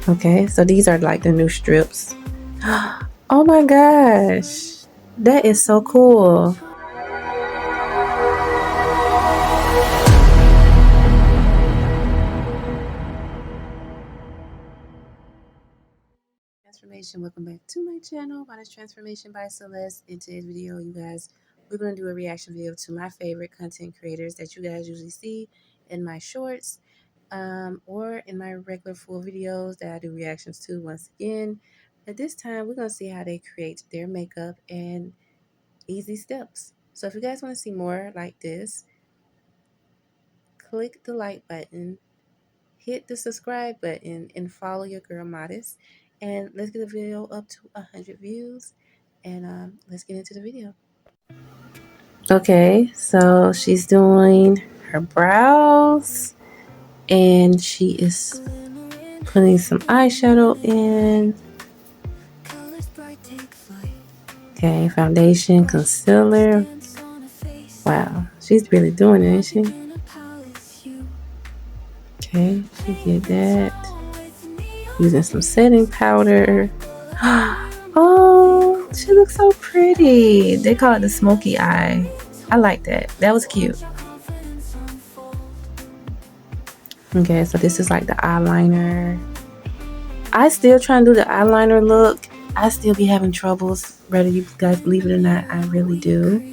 Okay, so these are like the new strips. Oh my gosh, that is so cool. Transformation, welcome back to my channel. My name is Transformation by Celeste. In today's video, you guys, we're going to do a reaction video to my favorite content creators that you guys usually see in my shorts or in my regular full videos that I do reactions to once again. But this time, we're going to see how they create their makeup and easy steps. So if you guys want to see more like this, click the like button, hit the subscribe button, and follow your girl Modest. And let's get the video up to 100 views. And let's get into the video. Okay, so she's doing her brows and she is putting some eyeshadow in. Okay, foundation, concealer. Wow, she's really doing it, isn't she? Okay, she did that. Using some setting powder. Oh, she looks so pretty. They call it the smoky eye. I like that. That was cute. Okay, so this is like the eyeliner. I still try to do the eyeliner look. I still be having troubles, whether you guys believe it or not. I really do.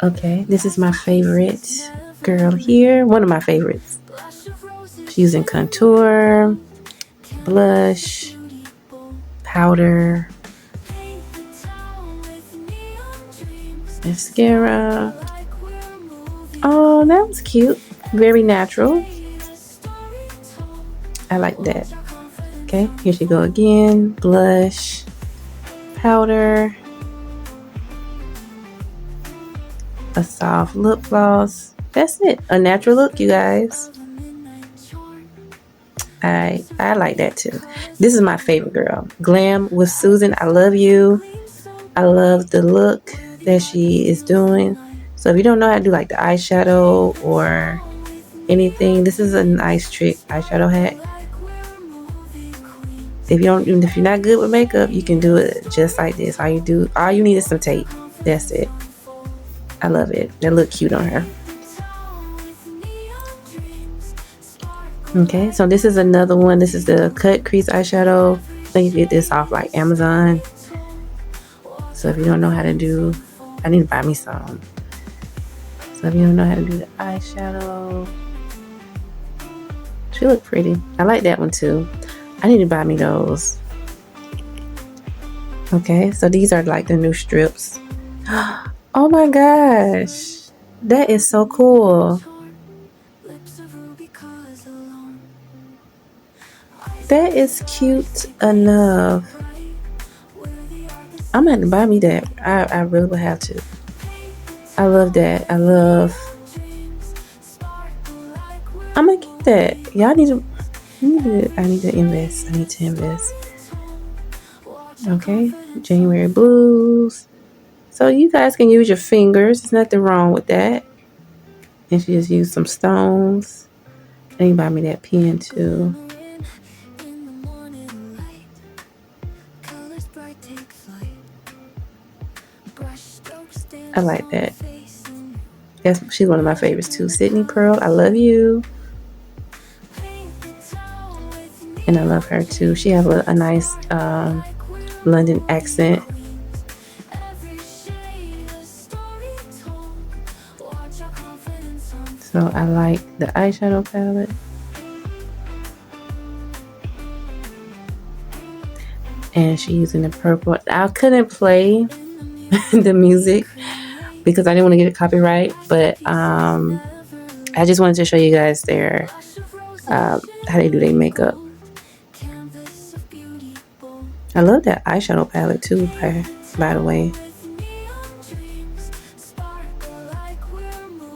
Okay, this is my favorite girl here. One of my favorites. She's using contour, blush, powder, mascara. Oh, that was cute. Very natural. I like that. Okay, here she go again. Blush, powder, a soft lip gloss. That's it. A natural look, you guys. I like that too. This is my favorite girl. Glam with Susan. I love you. I love the look that she is doing. So if you don't know how to do like the eyeshadow or anything, this is a nice trick eyeshadow hack. If you're not good with makeup, you can do it just like this. All you need is some tape. That's it. I love it. That look cute on her. Okay, so this is another one. This is the cut crease eyeshadow. I think you get this off like Amazon. So if you don't know how to do, I need to buy me some. So if you don't know how to do the eyeshadow, she look pretty. I like that one too. I need to buy me those. Okay, so these are like the new strips. Oh my gosh, that is so cool. That is cute enough. I'm gonna have to buy me that. I really would have to. I love that. I'm gonna get that. Y'all need to. I need to invest. Okay, January blues. So you guys can use your fingers. There's nothing wrong with that. And she just used some stones. And you buy me that pen too. I like that. She's one of my favorites too. Sydney Pearl, I love you. And I love her too. She has a nice London accent. So I like the eyeshadow palette. And she's using the purple. I couldn't play the music because I didn't want to get a copyright, but I just wanted to show you guys how they do their makeup. I love that eyeshadow palette too, by the way.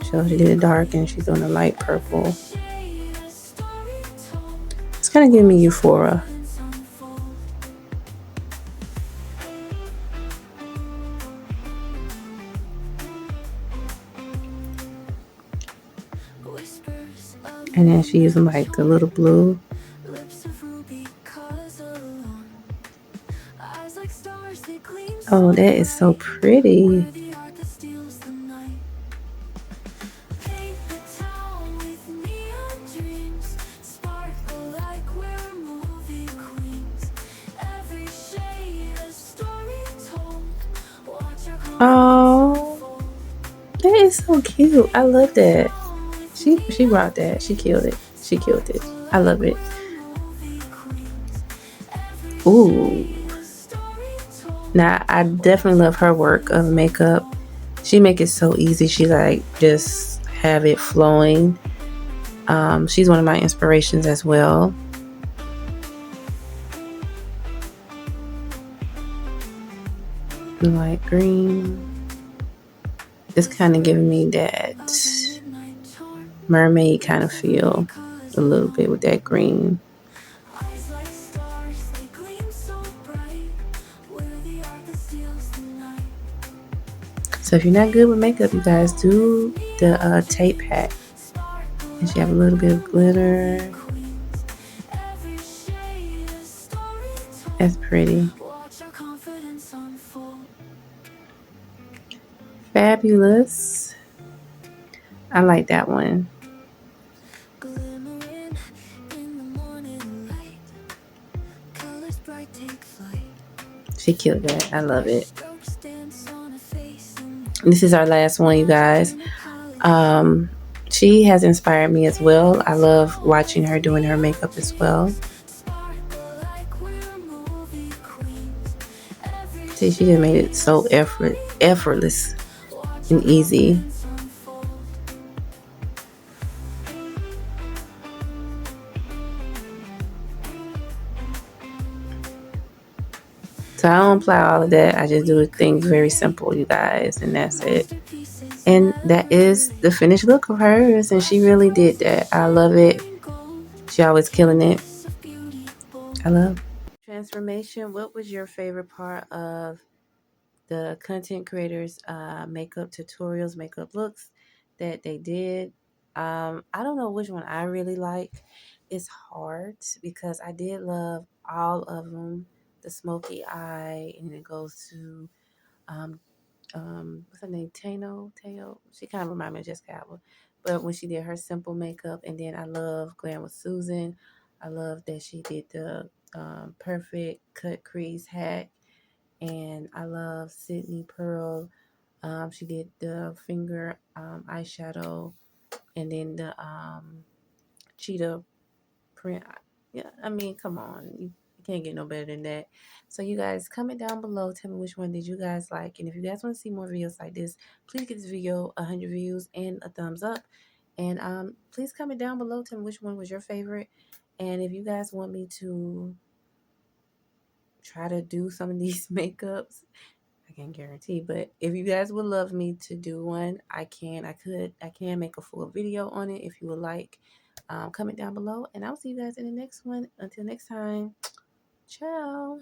So she did it dark and she's doing a light purple. It's kind of giving me Euphoria. And then she's using like the little blue. Oh, that is so pretty. Oh, that is so cute. I love that. She brought that. She killed it. She killed it. I love it. Ooh. Now I definitely love her work of makeup. She make it so easy. She like just have it flowing. She's one of my inspirations as well. Light green. It's kind of giving me that mermaid kind of feel a little bit with that green. So if you're not good with makeup, you guys do the tape pack. And she have a little bit of glitter. That's pretty. Fabulous. I like that one. She killed that. I love it. This is our last one, you guys. She has inspired me as well. I love watching her doing her makeup as well. See, she just made it so effortless and easy. So I don't apply all of that. I just do things very simple, you guys, and that's it. And that is the finished look of hers, and she really did that. I love it. She always killing it. I love transformation. What was your favorite part of the content creators makeup tutorials, makeup looks that they did? I don't know which one I really like. It's hard because I did love all of them. The smoky eye, and it goes to um, what's her name? Teo. She kind of reminded me of Jessica Alba. But when she did her simple makeup, and then I love Glam with Susan. I love that she did the perfect cut crease hack, and I love Sydney Pearl. She did the finger eyeshadow, and then the cheetah print. Yeah, I mean, come on, you can't get no better than that. So you guys, comment down below, tell me which one did you guys like, and if you guys want to see more videos like this, please give this video 100 views and a thumbs up, and please comment down below, tell me which one was your favorite, and if you guys want me to try to do some of these makeups, I can't guarantee, but if you guys would love me to do one, I can make a full video on it if you would like. Comment down below, and I'll see you guys in the next one. Until next time, ciao.